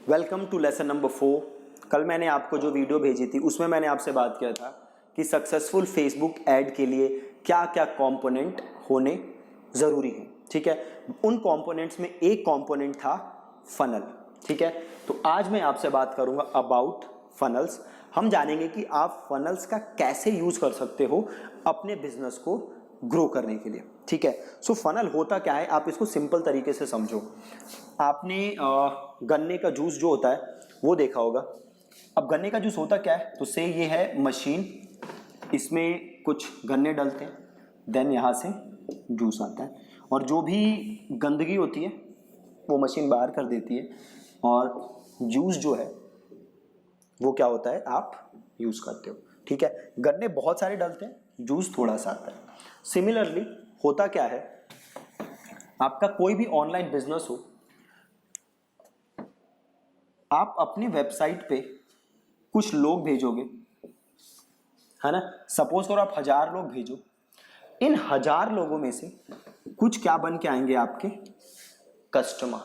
Welcome to lesson number 4। कल मैंने आपको जो वीडियो भेजी थी उसमें मैंने आपसे बात किया था कि सक्सेसफुल फेसबुक ऐड के लिए क्या क्या कंपोनेंट होने ज़रूरी हैं। ठीक है, उन कंपोनेंट्स में एक कंपोनेंट था फनल। ठीक है, तो आज मैं आपसे बात करूंगा अबाउट फनल्स। हम जानेंगे कि आप फनल्स का कैसे यूज़ कर सकते हो अपने बिजनेस को ग्रो करने के लिए। ठीक है, सो फनल होता क्या है, आप इसको सिंपल तरीके से समझो। आपने गन्ने का जूस जो होता है वो देखा होगा। अब गन्ने का जूस होता क्या है, तो से ये है मशीन, इसमें कुछ गन्ने डलते हैं, देन यहाँ से जूस आता है और जो भी गंदगी होती है वो मशीन बाहर कर देती है और जूस जो है वो क्या होता है, आप यूज़ करते हो। ठीक है, गन्ने बहुत सारे डलते हैं, जूस थोड़ा सा आता है। सिमिलरली होता क्या है, आपका कोई भी ऑनलाइन बिजनेस हो, आप अपनी वेबसाइट पे कुछ लोग भेजोगे, है ना। सपोज करो आप 1000 लोग भेजो, इन 1000 लोगों में से कुछ क्या बन के आएंगे, आपके कस्टमर,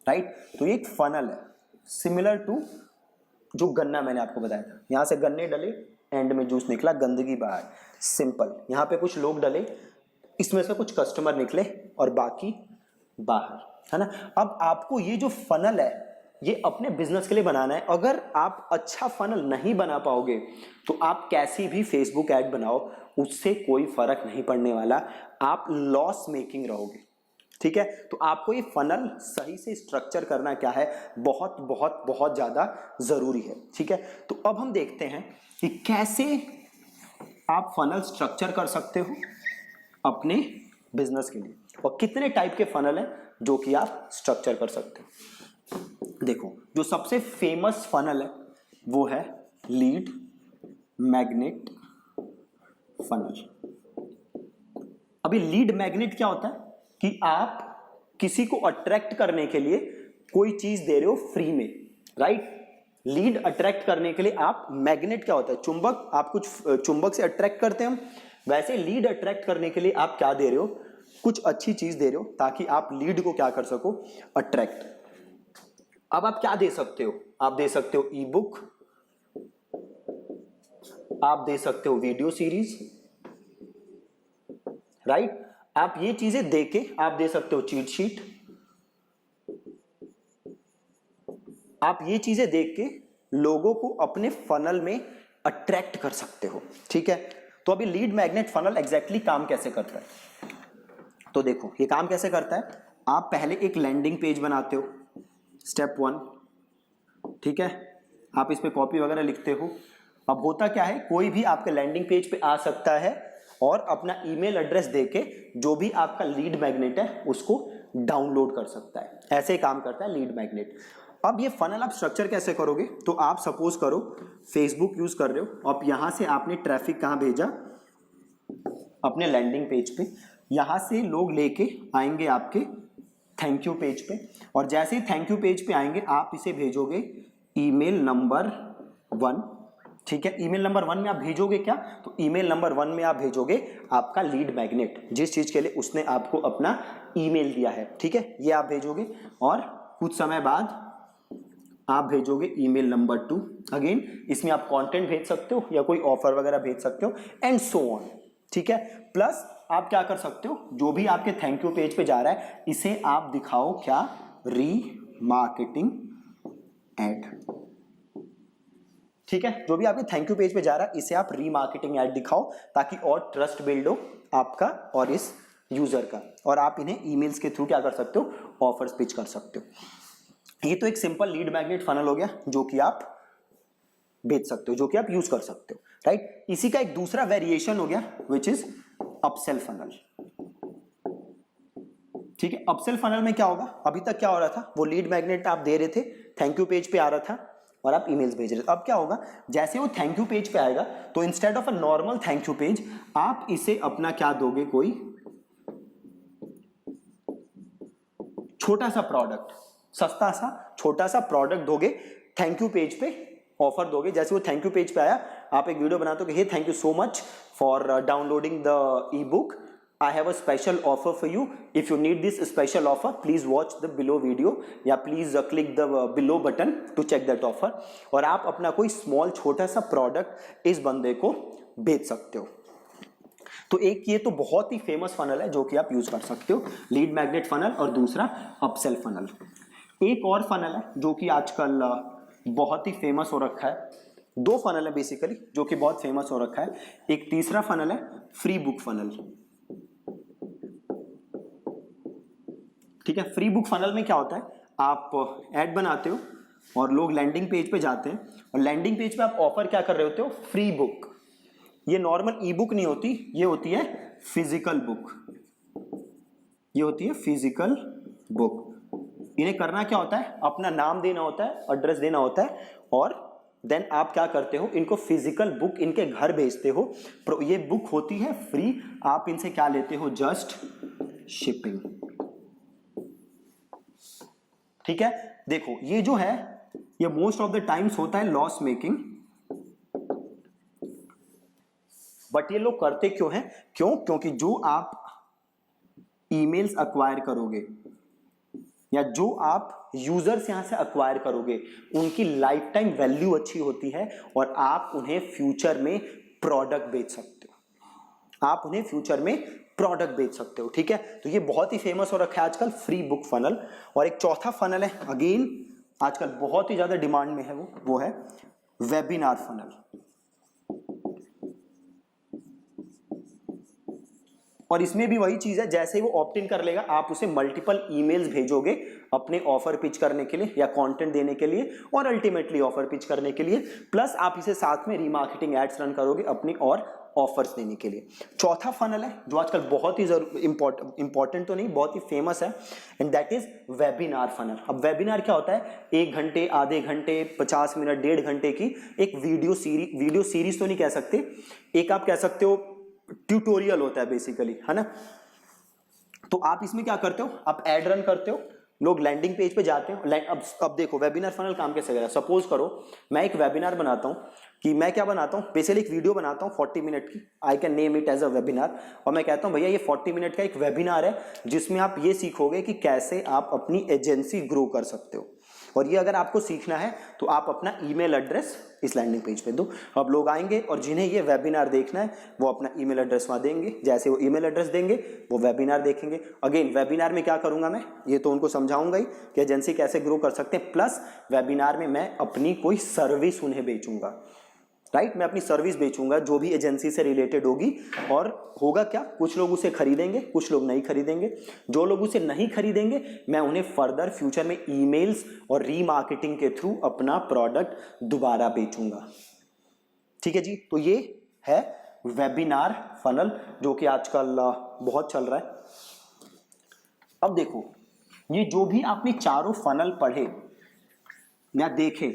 राइट। तो ये एक फनल है, सिमिलर टू जो गन्ना मैंने आपको बताया था। यहां से गन्ने डले, एंड में जूस निकला, गंदगी बाहर, सिंपल। यहां पे कुछ लोग डले, इसमें से कुछ कस्टमर निकले और बाकी बाहर, है ना। अब आपको ये जो फनल है ये अपने बिजनेस के लिए बनाना है। अगर आप अच्छा फनल नहीं बना पाओगे तो आप कैसी भी फेसबुक ऐड बनाओ, उससे कोई फर्क नहीं पड़ने वाला, आप लॉस मेकिंग रहोगे। ठीक है, तो आपको ये फनल सही से स्ट्रक्चर करना क्या है, बहुत बहुत बहुत ज्यादा जरूरी है। ठीक है, तो अब हम देखते हैं कि कैसे आप फनल स्ट्रक्चर कर सकते हो अपने बिजनेस के लिए, और कितने टाइप के फनल हैं जो कि आप स्ट्रक्चर कर सकते हो। देखो, जो सबसे फेमस फनल है वो है लीड मैग्नेट फनल। अभी लीड मैग्नेट क्या होता है कि आप किसी को अट्रैक्ट करने के लिए कोई चीज दे रहे हो फ्री में, राइट। लीड अट्रैक्ट करने के लिए आप, मैग्नेट क्या होता है, चुंबक, आप कुछ चुंबक से अट्रैक्ट करते हैं हम, वैसे लीड अट्रैक्ट करने के लिए आप क्या दे रहे हो, कुछ अच्छी चीज दे रहे हो ताकि आप लीड को क्या कर सको, अट्रैक्ट। अब आप क्या दे सकते हो, आप दे सकते हो ई बुक, आप दे सकते हो वीडियो सीरीज, राइट। आप ये चीजें देके आप दे सकते हो चीट शीट, आप ये चीजें देख के लोगों को अपने फनल में अट्रैक्ट कर सकते हो। ठीक है, तो अभी लीड मैग्नेट फनल एग्जैक्टली काम कैसे करता है, तो देखो ये काम कैसे करता है। आप पहले एक लैंडिंग पेज बनाते हो, स्टेप 1। ठीक है, आप इस पे कॉपी वगैरह लिखते हो। अब होता क्या है, कोई भी आपके लैंडिंग पेज पे आ सकता है और अपना ईमेल एड्रेस देके जो भी आपका लीड मैग्नेट है उसको डाउनलोड कर सकता है। ऐसे ही काम करता है लीड मैग्नेट। अब ये फनल आप स्ट्रक्चर कैसे करोगे, तो आप सपोज करो फेसबुक यूज कर रहे हो, अब यहां से आपने ट्रैफिक कहां भेजा, अपने लैंडिंग पेज पे। यहां से लोग लेके आएंगे आपके थैंक यू पेज पे, और जैसे ही थैंक यू पेज पे आएंगे आप इसे भेजोगे ईमेल नंबर 1। ठीक है, ईमेल नंबर 1 में आप भेजोगे क्या, तो ईमेल नंबर 1 में आप भेजोगे आपका लीड मैग्नेट, जिस चीज के लिए उसने आपको अपना ईमेल दिया है। ठीक है, ये आप भेजोगे और कुछ समय बाद आप भेजोगे ईमेल नंबर 2। अगेन इसमें आप कंटेंट भेज सकते हो या कोई ऑफर वगैरह भेज सकते हो, एंड सो ऑन। ठीक है, प्लस आप क्या कर सकते हो, जो भी आपके थैंक यू पेज पे जा रहा है इसे आप दिखाओ क्या, री मार्केटिंग एड। ठीक है, जो भी आपके थैंक यू पेज पे जा रहा है इसे आप रीमार्केटिंग ऐड दिखाओ ताकि और ट्रस्ट बिल्ड हो आपका और इस यूजर का, और आप इन्हें ईमेल्स के थ्रू क्या कर सकते हो, ऑफर्स पिच कर सकते हो। ये तो एक सिंपल लीड मैग्नेट फनल हो गया जो कि आप बेच सकते हो, जो कि आप यूज कर सकते हो, राइट। इसी का एक दूसरा वेरिएशन हो गया विच इज अपसेल फनल। ठीक है, अपसेल फनल में क्या होगा, अभी तक क्या हो रहा था, वो लीड मैग्नेट आप दे रहे थे, थैंक यू पेज पे आ रहा था और आप ईमेल्स भेज रहे थे। अब क्या होगा, जैसे वो थैंक यू पेज पे आएगा तो instead of a normal thank you page आप इसे अपना क्या दोगे, कोई छोटा सा प्रोडक्ट, सस्ता सा छोटा सा प्रोडक्ट दोगे, थैंक यू पेज पे ऑफर दोगे। जैसे वो थैंक यू पेज पे आया आप एक वीडियो बनाते हो कि hey thank you so much for downloading the e book, I have a special offer for you. If you need this special offer, please watch the below video या please click the below button to check that offer. और आप अपना कोई small छोटा सा product इस बंदे को बेच सकते हो। तो एक ये तो बहुत ही फेमस फनल है जो कि आप यूज कर सकते हो, लीड मैग्नेट फनल, और दूसरा अपसेल फनल। एक और फनल है जो कि आजकल बहुत ही फेमस हो रखा है। दो फनल है बेसिकली जो कि बहुत फेमस हो रखा है। एक तीसरा फनल है फ्री बुक फनल। ठीक है, फ्री बुक फनल में क्या होता है, आप ऐड बनाते हो और लोग लैंडिंग पेज पे जाते हैं और लैंडिंग पेज पे आप ऑफर क्या कर रहे होते हो, फ्री बुक। ये नॉर्मल ई बुक नहीं होती, ये होती है फिजिकल बुक। ये होती है फिजिकल बुक। इन्हें करना क्या होता है, अपना नाम देना होता है, एड्रेस देना होता है, और देन आप क्या करते हो, इनको फिजिकल बुक इनके घर भेजते हो। ये बुक होती है फ्री, आप इनसे क्या लेते हो, जस्ट शिपिंग। ठीक है, देखो ये जो है ये मोस्ट ऑफ द टाइम्स होता है लॉस मेकिंग, बट ये लोग करते क्यों हैं, क्योंकि जो आप ईमेल्स अक्वायर करोगे या जो आप यूजर्स यहां से अक्वायर करोगे उनकी लाइफ टाइम वैल्यू अच्छी होती है और आप उन्हें फ्यूचर में प्रोडक्ट बेच सकते हो। आप उन्हें फ्यूचर में प्रोडक्ट बेच सकते हो। ठीक है, तो ये बहुत ही फेमस हो रखा है आजकल, फ्री बुक फनल। और एक चौथा फनल है, अगेन आजकल बहुत ही ज्यादा डिमांड में है, वो है वेबिनार फनल। और इसमें भी वही चीज है, जैसे ही वो ऑप्ट इन कर लेगा आप उसे मल्टीपल ईमेल्स भेजोगे अपने ऑफर पिच करने के लिए या कंटेंट देने के लिए और अल्टीमेटली ऑफर पिच करने के लिए, प्लस आप इसे साथ में रीमार्केटिंग एड्स रन करोगे अपनी और ऑफर्स देने के लिए। चौथा फनल है जो आजकल बहुत ही इंपॉर्टेंट तो नहीं, बहुत ही फेमस है, and that is webinar funnel. अब वेबिनार क्या होता है, 1 घंटे, आधे घंटे, 50 मिनट, 1.5 घंटे की एक वीडियो सीरीज तो नहीं कह सकते, एक आप कह सकते हो ट्यूटोरियल होता है बेसिकली, है ना। तो आप इसमें क्या करते हो, आप एड रन करते हो, लोग लैंडिंग पेज पे जाते हैं। अब देखो वेबिनार फनल काम कैसे करेगा। सपोज करो मैं एक वेबिनार बनाता हूं, कि मैं क्या बनाता हूं, बेसिकली एक वीडियो बनाता हूं 40 मिनट की, I can name it as a webinar, और मैं कहता हूं भैया ये 40 मिनट का एक वेबिनार है जिसमें आप ये सीखोगे कि कैसे आप अपनी एजेंसी ग्रो कर सकते हो। और ये अगर आपको सीखना है तो आप अपना ईमेल एड्रेस इस लैंडिंग पेज पे दो। अब लोग आएंगे और जिन्हें ये वेबिनार देखना है वो अपना ईमेल एड्रेस वहां देंगे, जैसे वो ईमेल एड्रेस देंगे वो वेबिनार देखेंगे। अगेन वेबिनार में क्या करूंगा मैं, ये तो उनको समझाऊंगा ही कि एजेंसी कैसे ग्रो कर सकते हैं, प्लस वेबिनार में मैं अपनी कोई सर्विस उन्हें बेचूंगा, राइट। मैं अपनी सर्विस बेचूंगा जो भी एजेंसी से रिलेटेड होगी, और होगा क्या, कुछ लोग उसे खरीदेंगे, कुछ लोग नहीं खरीदेंगे। जो लोग उसे नहीं खरीदेंगे मैं उन्हें फर्दर फ्यूचर में ईमेल्स और रीमार्केटिंग के थ्रू अपना प्रोडक्ट दोबारा बेचूंगा। ठीक है जी, तो ये है वेबिनार फनल जो कि आजकल बहुत चल रहा है। अब देखो ये जो भी आपने चारों फनल पढ़े या देखे,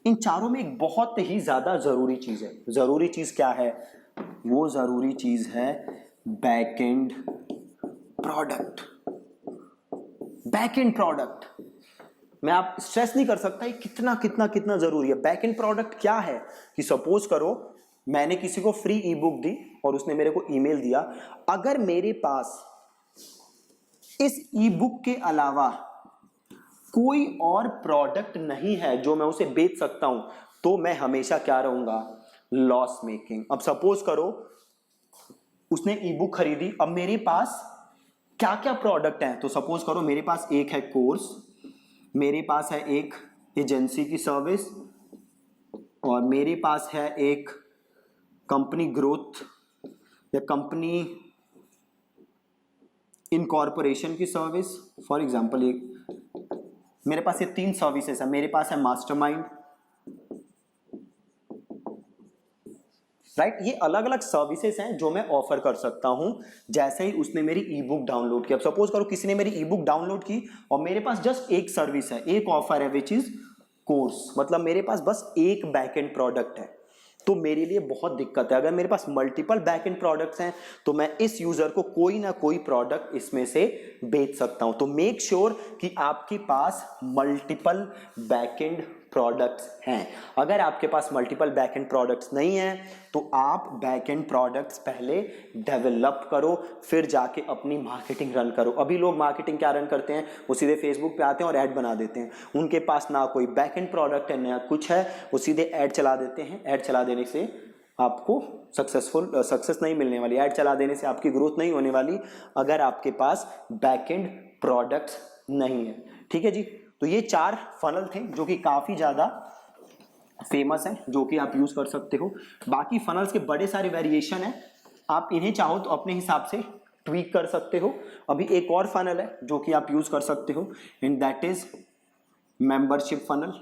इन चारों में एक बहुत ही ज्यादा जरूरी चीज है। जरूरी चीज क्या है, वो जरूरी चीज है बैकएंड प्रोडक्ट। बैकएंड प्रोडक्ट मैं आप स्ट्रेस नहीं कर सकता, ये कितना कितना कितना जरूरी है। बैकएंड प्रोडक्ट क्या है कि सपोज करो मैंने किसी को फ्री ई बुक दी और उसने मेरे को ईमेल दिया, अगर मेरे पास इस ई बुक के अलावा कोई और प्रोडक्ट नहीं है जो मैं उसे बेच सकता हूं, तो मैं हमेशा क्या रहूंगा, लॉस मेकिंग। अब सपोज करो उसने ई बुक खरीदी, अब मेरे पास क्या क्या प्रोडक्ट हैं, तो सपोज करो मेरे पास एक है कोर्स, मेरे पास है एक एजेंसी की सर्विस, और मेरे पास है एक कंपनी ग्रोथ या कंपनी इनकॉर्पोरेशन की सर्विस। फॉर एग्जांपल एक मेरे पास ये 3 सर्विसेज है। मेरे पास है मास्टरमाइंड, राइट। ये अलग अलग सर्विसेज हैं जो मैं ऑफर कर सकता हूं जैसे ही उसने मेरी ई बुक डाउनलोड की। अब सपोज करो किसी ने मेरी ई बुक डाउनलोड की और मेरे पास जस्ट एक सर्विस है, एक ऑफर है, विच इज कोर्स, मतलब मेरे पास बस एक बैकएंड प्रोडक्ट है। तो मेरे लिए बहुत दिक्कत है। अगर मेरे पास मल्टीपल बैकएंड प्रोडक्ट्स हैं तो मैं इस यूजर को कोई ना कोई प्रोडक्ट इसमें से बेच सकता हूं। तो मेक श्योर कि आपके पास मल्टीपल बैकएंड प्रोडक्ट्स हैं। अगर आपके पास मल्टीपल बैकएंड प्रोडक्ट्स नहीं हैं तो आप बैकएंड प्रोडक्ट्स पहले डेवलप करो, फिर जाके अपनी मार्केटिंग रन करो। अभी लोग मार्केटिंग क्या रन करते हैं, वो सीधे फेसबुक पे आते हैं और ऐड बना देते हैं। उनके पास ना कोई बैकएंड प्रोडक्ट है ना कुछ है, वो सीधे ऐड चला देते हैं। ऐड चला देने से आपको सक्सेस नहीं मिलने वाली, ऐड चला देने से आपकी ग्रोथ नहीं होने वाली अगर आपके पास बैकएंड प्रोडक्ट्स नहीं है। ठीक है जी। तो ये 4 फनल थे जो कि काफी ज्यादा फेमस हैं, जो कि आप यूज कर सकते हो। बाकी फनल्स के बड़े सारे वेरिएशन हैं, आप इन्हें चाहो तो अपने हिसाब से ट्वीक कर सकते हो। अभी एक और फनल है जो कि आप यूज कर सकते हो, and that is membership funnel.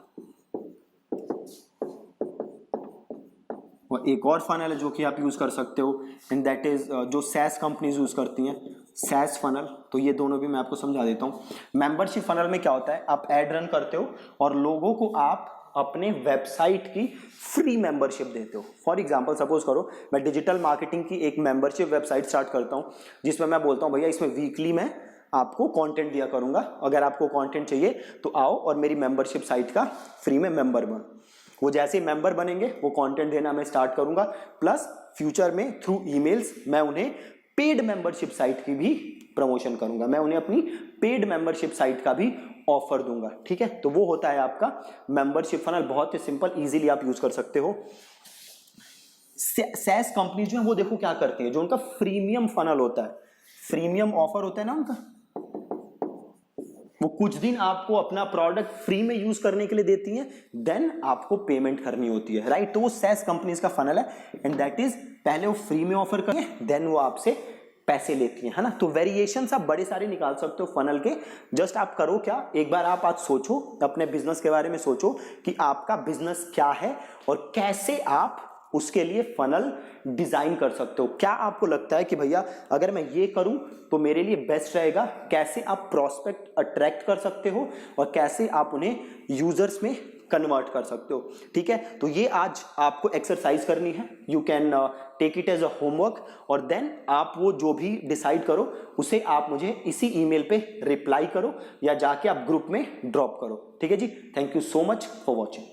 और एक और फनल है जो कि आप यूज कर सकते हो, एंड दैट इज जो सैस कंपनीज यूज करती हैं, सैस फनल। तो ये दोनों भी मैं आपको समझा देता हूँ। मेंबरशिप फनल में क्या होता है, आप एड रन करते हो और लोगों को आप अपने वेबसाइट की फ्री मेंबरशिप देते हो। फॉर एग्जांपल सपोज करो मैं डिजिटल मार्केटिंग की एक मेंबरशिप वेबसाइट स्टार्ट करता हूँ, जिसमें मैं बोलता हूँ भैया इसमें वीकली मैं आपको कंटेंट दिया करूंगा, अगर आपको कंटेंट चाहिए तो आओ और मेरी मेंबरशिप साइट का फ्री में मेंबर बनो। वो जैसे ही मेंबर बनेंगे वो कंटेंट देना मैं स्टार्ट करूंगा, प्लस फ्यूचर में थ्रू ईमेल्स मैं उन्हें पेड मेंबरशिप साइट की भी प्रमोशन करूंगा, मैं उन्हें अपनी पेड मेंबरशिप साइट का भी ऑफर दूंगा। ठीक है, तो वो होता है आपका मेंबरशिप फनल। बहुत ही सिंपल, इजीली आप यूज कर सकते हो। सैस कंपनी जो है वो देखो क्या करती है, जो उनका फ्रीमियम फनल होता है, फ्रीमियम ऑफर होता है ना उनका, वो कुछ दिन आपको अपना प्रोडक्ट फ्री में यूज करने के लिए देती हैं, देन आपको पेमेंट करनी होती है, राइट। तो वो सैस कंपनीज का फनल है, एंड दैट इज पहले वो फ्री में ऑफर करती है, देन वो आपसे पैसे लेती हैं, है ना। तो वेरिएशंस आप बड़े सारे निकाल सकते हो फनल के। जस्ट आप करो क्या, एक बार आप आज सोचो, अपने बिजनेस के बारे में सोचो कि आपका बिजनेस क्या है और कैसे आप उसके लिए फनल डिजाइन कर सकते हो। क्या आपको लगता है कि भैया अगर मैं ये करूं तो मेरे लिए बेस्ट रहेगा, कैसे आप प्रोस्पेक्ट अट्रैक्ट कर सकते हो और कैसे आप उन्हें यूजर्स में कन्वर्ट कर सकते हो। ठीक है, तो ये आज आपको एक्सरसाइज करनी है। You can take it as a homework, और देन आप वो जो भी डिसाइड करो उसे आप मुझे इसी ईमेल पे रिप्लाई करो या जाके आप ग्रुप में ड्रॉप करो। ठीक है जी, thank you so much for watching.